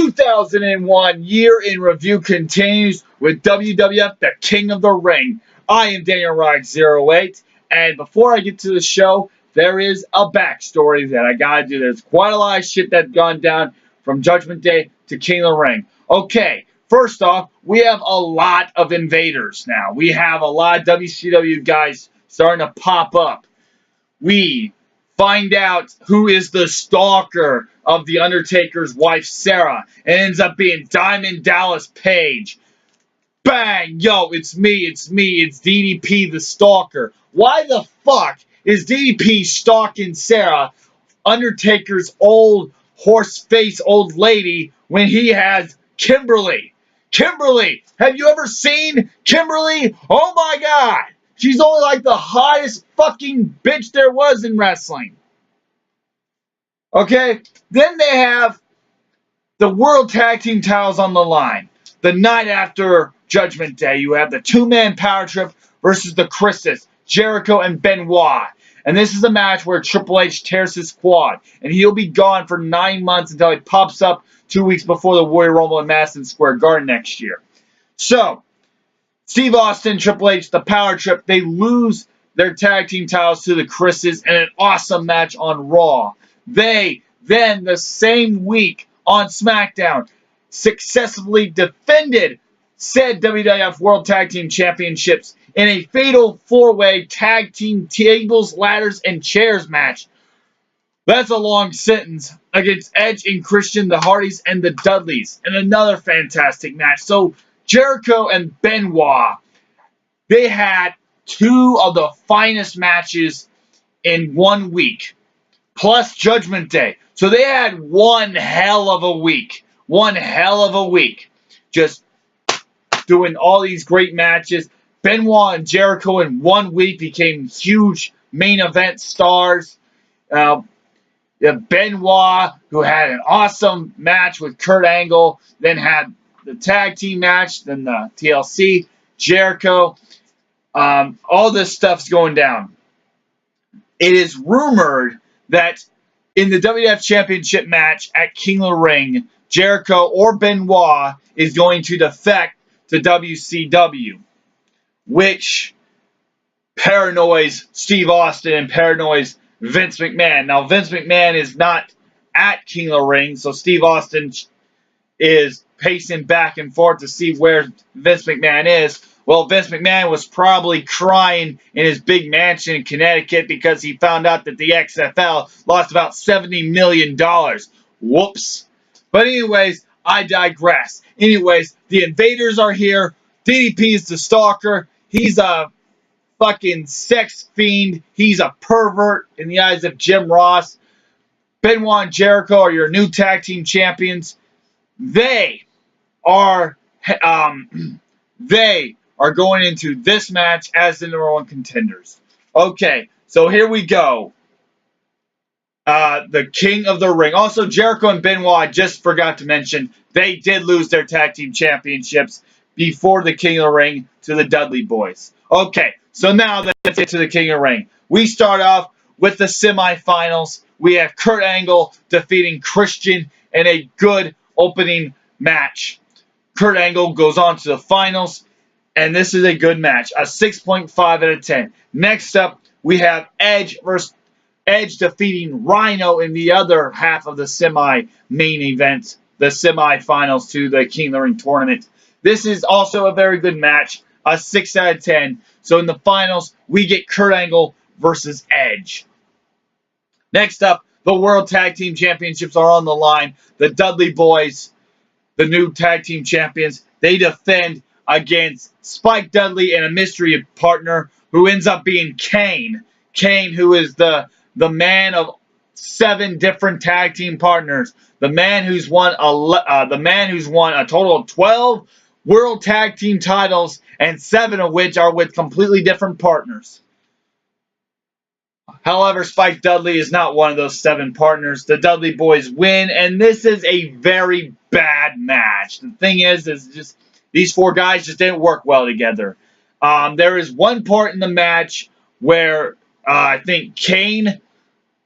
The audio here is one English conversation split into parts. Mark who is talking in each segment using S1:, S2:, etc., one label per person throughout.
S1: 2001 year in review continues with WWF, the King of the Ring. I am Daniel Ride08, and before I get to the show, there is a backstory that I gotta do. There's quite a lot of shit that's gone down from Judgment Day to King of the Ring. Okay, first off, we have a lot of invaders now. We have a lot of WCW guys starting to pop up. We find out who is the stalker of The Undertaker's wife, Sarah. It ends up being Diamond Dallas Page. Bang! Yo, it's me. It's DDP the stalker. Why the fuck is DDP stalking Sarah, Undertaker's old horse-faced old lady, when he has Kimberly? Kimberly! Have you ever seen Kimberly? Oh my god! She's only like the hottest fucking bitch there was in wrestling. Okay? Then they have the World Tag Team titles on the line. The night after Judgment Day, you have the two-man power trip versus the Chris's, Jericho and Benoit. And this is a match where Triple H tears his quad. And he'll be gone for 9 months until he pops up 2 weeks before the Royal Rumble in Madison Square Garden next year. So, Steve Austin, Triple H, the power trip, they lose their tag team titles to the Chris's in an awesome match on Raw. They then, the same week on SmackDown, successfully defended said WWF World Tag Team Championships in a fatal four-way tag team tables, ladders, and chairs match. That's a long sentence. Against Edge and Christian, the Hardys, and the Dudleys. And another fantastic match. So, Jericho and Benoit, they had two of the finest matches in 1 week. Plus Judgment Day. So they had one hell of a week. One hell of a week. Just doing all these great matches. Benoit and Jericho in 1 week became huge main event stars. Benoit, who had an awesome match with Kurt Angle, then had the tag team match, then the TLC, Jericho. All this stuff's going down. It is rumored that in the WWF Championship match at King of the Ring, Jericho or Benoit is going to defect to WCW, which paranoids Steve Austin and paranoids Vince McMahon. Now, Vince McMahon is not at King of the Ring, so Steve Austin is pacing back and forth to see where Vince McMahon is. Well, Vince McMahon was probably crying in his big mansion in Connecticut because he found out that the XFL lost about $70 million. Whoops. But anyways, I digress. Anyways, the invaders are here. DDP is the stalker. He's a fucking sex fiend. He's a pervert in the eyes of Jim Ross. Benoit and Jericho are your new tag team champions. They are going into this match as the number one contenders. Okay, so here we go. The King of the Ring. Also, Jericho and Benoit, I just forgot to mention, they did lose their tag team championships before the King of the Ring to the Dudley Boys. Okay, so now let's get to the King of the Ring. We start off with the semifinals. We have Kurt Angle defeating Christian in a good opening match. Kurt Angle goes on to the finals, and this is a good match. A 6.5 out of 10. Next up, we have Edge defeating Rhino in the other half of the semi-main event, the semifinals to the King of the Ring tournament. This is also a very good match, a 6 out of 10. So in the finals, we get Kurt Angle versus Edge. Next up, the World Tag Team Championships are on the line. The Dudley Boys, the new tag team champions, they defend against Spike Dudley and a mystery partner who ends up being Kane. Kane, who is the man of 7 different tag team partners. The man who's won a total of 12 World Tag Team titles, and 7 of which are with completely different partners. However, Spike Dudley is not one of those 7 partners. The Dudley Boys win, and this is a very bad match. The thing is just these 4 guys just didn't work well together. There is one part in the match where I think Kane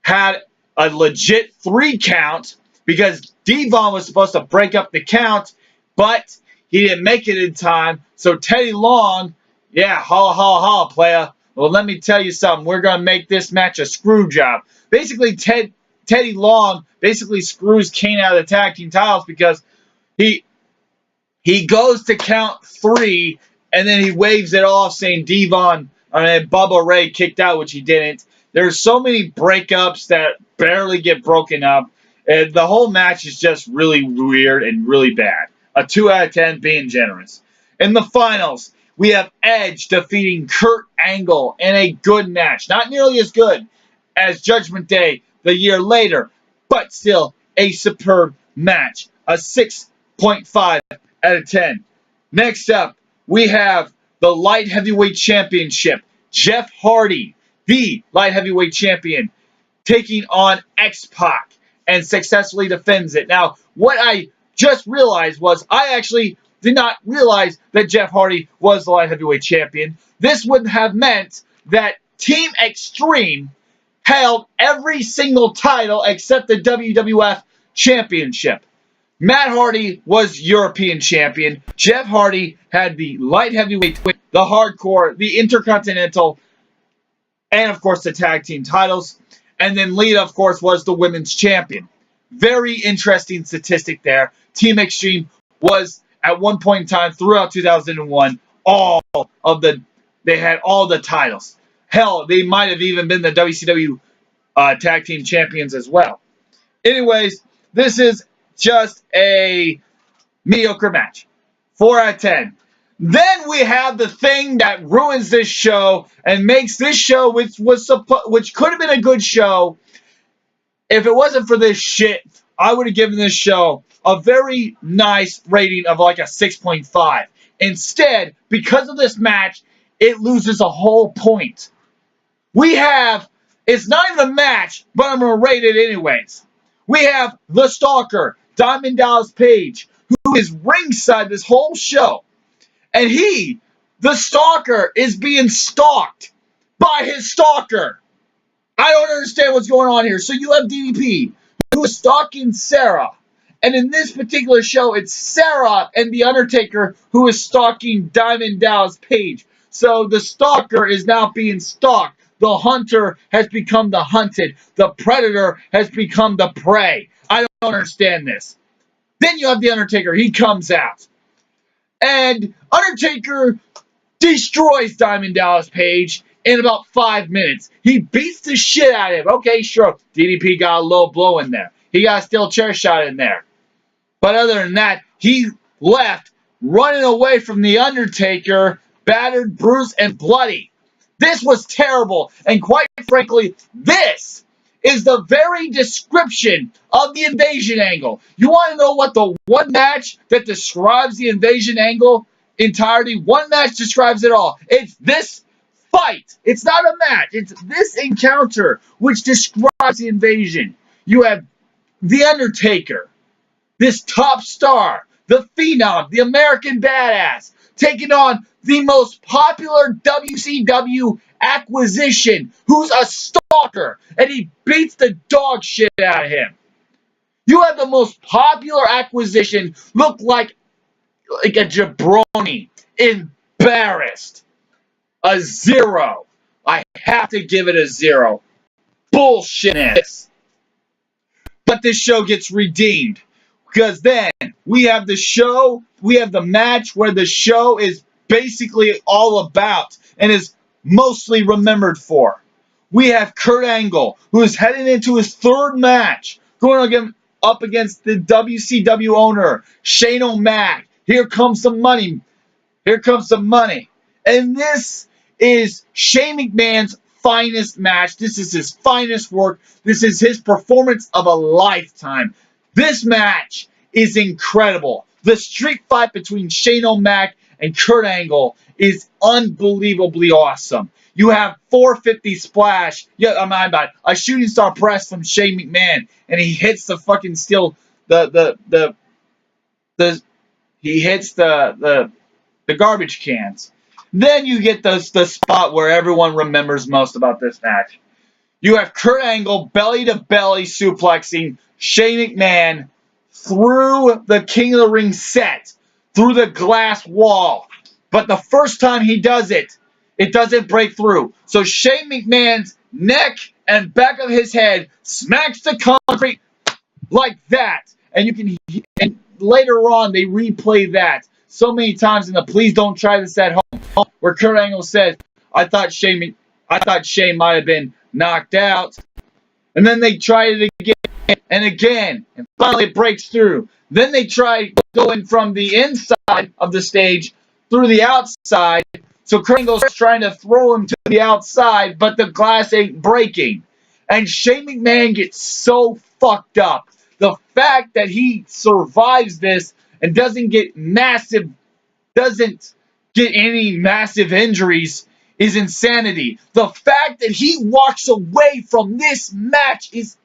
S1: had a legit 3 count because Devon was supposed to break up the count, but he didn't make it in time. So Teddy Long, yeah, holla, holla, holla, playa. Well, let me tell you something. We're going to make this match a screw job. Basically, Teddy Long basically screws Kane out of the tag team titles because he goes to count 3, and then he waves it off saying Devon, and Bubba Ray kicked out, which he didn't. There's so many breakups that barely get broken up. And the whole match is just really weird and really bad. A 2 out of 10 being generous. In the finals, we have Edge defeating Kurt Angle in a good match. Not nearly as good as Judgment Day the year later, but still a superb match. A 6.5 out of 10. Next up, we have the Light Heavyweight Championship. Jeff Hardy, the Light Heavyweight Champion, taking on X-Pac and successfully defends it. Now, what I just realized was I actually did not realize that Jeff Hardy was the Light Heavyweight Champion. This would have meant that Team Extreme held every single title except the WWF Championship. Matt Hardy was European champion. Jeff Hardy had the light heavyweight, the hardcore, the intercontinental, and of course the tag team titles. And then Lita, of course, was the women's champion. Very interesting statistic there. Team Extreme was at one point in time throughout 2001 they had all the titles. Hell, they might have even been the WCW tag team champions as well. Anyways, this is just a mediocre match. 4 out of 10. Then we have the thing that ruins this show and makes this show, which could have been a good show, if it wasn't for this shit, I would have given this show a very nice rating of like a 6.5. Instead, because of this match, it loses a whole point. It's not even a match, but I'm going to rate it anyways. We have the Stalker, Diamond Dallas Page, who is ringside this whole show. And the Stalker, is being stalked by his stalker. I don't understand what's going on here. So you have DDP, who is stalking Sarah. And in this particular show, it's Sarah and The Undertaker who is stalking Diamond Dallas Page. So the Stalker is now being stalked. The hunter has become the hunted. The predator has become the prey. I don't understand this. Then you have The Undertaker. He comes out. And Undertaker destroys Diamond Dallas Page in about 5 minutes. He beats the shit out of him. Okay, sure. DDP got a low blow in there. He got a steel chair shot in there. But other than that, he left running away from The Undertaker, battered, bruised, and bloody. This was terrible. And quite frankly, this is the very description of the invasion angle. You want to know what the one match that describes the invasion angle entirety? One match describes it all. It's this fight. It's not a match. It's this encounter which describes the invasion. You have The Undertaker, this top star, the Phenom, the American Badass, taking on the most popular WCW acquisition, who's a stalker, and he beats the dog shit out of him. You have the most popular acquisition look like a jabroni, embarrassed. A 0. I have to give it a 0. Bullshit. But this show gets redeemed. Because then we have the match where the show is basically all about and is mostly remembered for. We have Kurt Angle, who is heading into his 3rd match, going up against the WCW owner, Shane O'Mac. Here comes some money. And this is Shane McMahon's finest match. This is his finest work. This is his performance of a lifetime. This match is incredible. The street fight between Shane O'Mac and Kurt Angle is unbelievably awesome. You have 450 splash. Yeah, my bad. A shooting star press from Shane McMahon, and he hits the fucking steel. He hits the garbage cans. Then you get the spot where everyone remembers most about this match. You have Kurt Angle belly-to-belly suplexing Shane McMahon through the King of the Ring set, through the glass wall. But the first time he does it, it doesn't break through. So Shane McMahon's neck and back of his head smacks the concrete like that. And you can, and later on they replay that so many times in the Please Don't Try This at Home, where Kurt Angle says, I thought Shane might have been knocked out. And then they try it again and again, and finally it breaks through. Then they try going from the inside of the stage through the outside. So Kurt Angle's trying to throw him to the outside, but the glass ain't breaking. And Shane McMahon gets so fucked up. The fact that he survives this and doesn't get any massive injuries is insanity. The fact that he walks away from this match is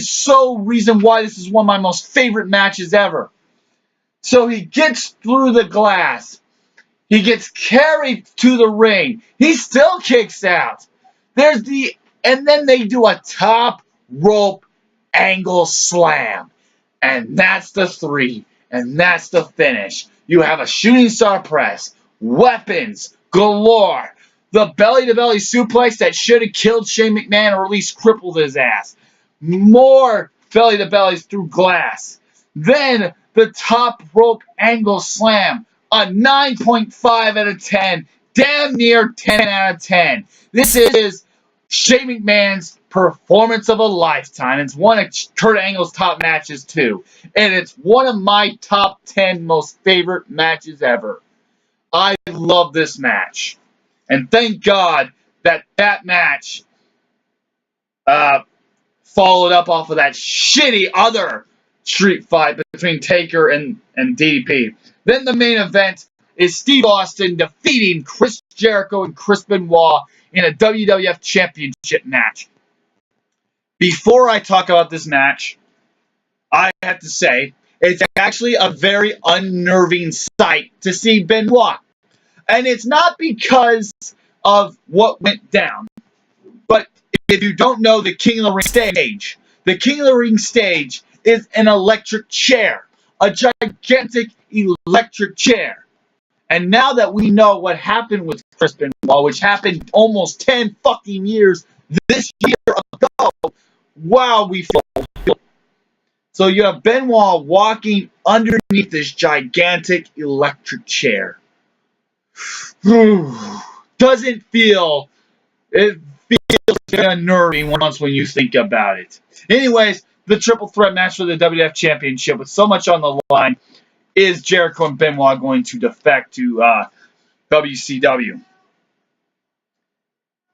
S1: so reason why this is one of my most favorite matches ever. So he gets through the glass. He gets carried to the ring. He still kicks out. And then they do a top rope angle slam. And that's the 3. And that's the finish. You have a shooting star press. Weapons galore. The belly-to-belly suplex that should have killed Shane McMahon or at least crippled his ass. More belly-to-bellies through glass. Then the top rope angle slam. A 9.5 out of 10. Damn near 10 out of 10. This is Shane McMahon's performance of a lifetime. It's one of Kurt Angle's top matches too. And it's one of my top 10 most favorite matches ever. I love this match. And thank God that match followed up off of that shitty other street fight between Taker and DDP. Then the main event is Steve Austin defeating Chris Jericho and Chris Benoit in a WWF Championship match. Before I talk about this match, I have to say, it's actually a very unnerving sight to see Benoit. And it's not because of what went down. But if you don't know the King of the Ring stage is an electric chair. A gigantic electric chair. And now that we know what happened with Chris Benoit, which happened almost 10 fucking years this year ago, wow, we feel. So you have Benoit walking underneath this gigantic electric chair. Doesn't feel, it feels unnerving once when you think about it. Anyways, the triple threat match for the WWF Championship with so much on the line. Is Jericho and Benoit going to defect to WCW?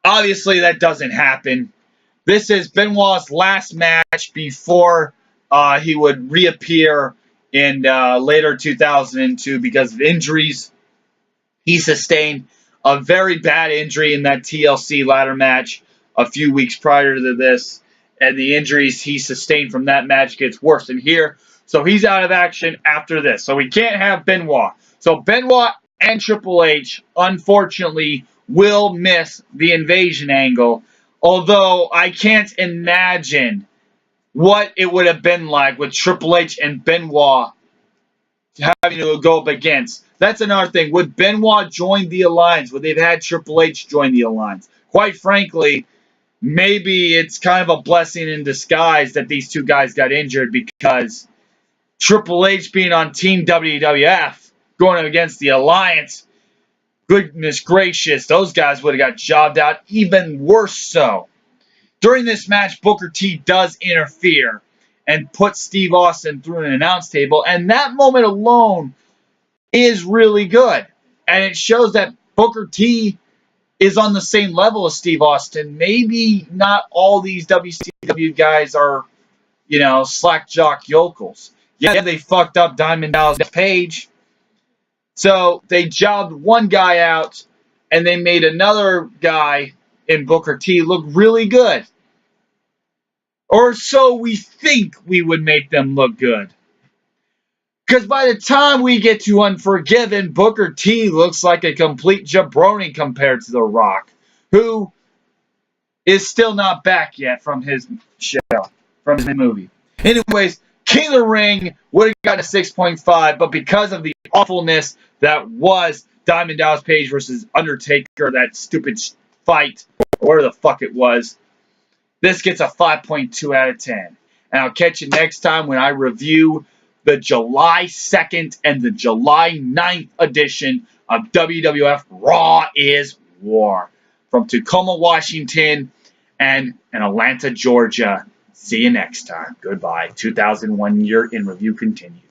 S1: Obviously, that doesn't happen. This is Benoit's last match before he would reappear in later 2002 because of injuries. He sustained a very bad injury in that TLC ladder match a few weeks prior to this. And the injuries he sustained from that match gets worse in here. So he's out of action after this. So we can't have Benoit. So Benoit and Triple H, unfortunately, will miss the invasion angle. Although I can't imagine what it would have been like with Triple H and Benoit having to go up against. That's another thing. Would Benoit join the Alliance? Would they've had Triple H join the Alliance? Quite frankly, maybe it's kind of a blessing in disguise that these two guys got injured because Triple H being on Team WWF going against the Alliance, goodness gracious, those guys would have got jobbed out even worse so. During this match, Booker T does interfere and put Steve Austin through an announce table, and that moment alone is really good. And it shows that Booker T is on the same level as Steve Austin. Maybe not all these WCW guys are, slack jock yokels. Yeah, they fucked up Diamond Dallas Page. So they jobbed one guy out, and they made another guy in Booker T look really good. Or so we think we would make them look good. Because by the time we get to Unforgiven, Booker T looks like a complete jabroni compared to The Rock, who is still not back yet from his show, from his movie. Anyways, King of the Ring would have gotten a 6.5, but because of the awfulness that was Diamond Dallas Page versus Undertaker, that stupid fight, or whatever the fuck it was, this gets a 5.2 out of 10. And I'll catch you next time when I review the July 2nd and the July 9th edition of WWF Raw is War. From Tacoma, Washington, and Atlanta, Georgia. See you next time. Goodbye. 2001 Year in Review continues.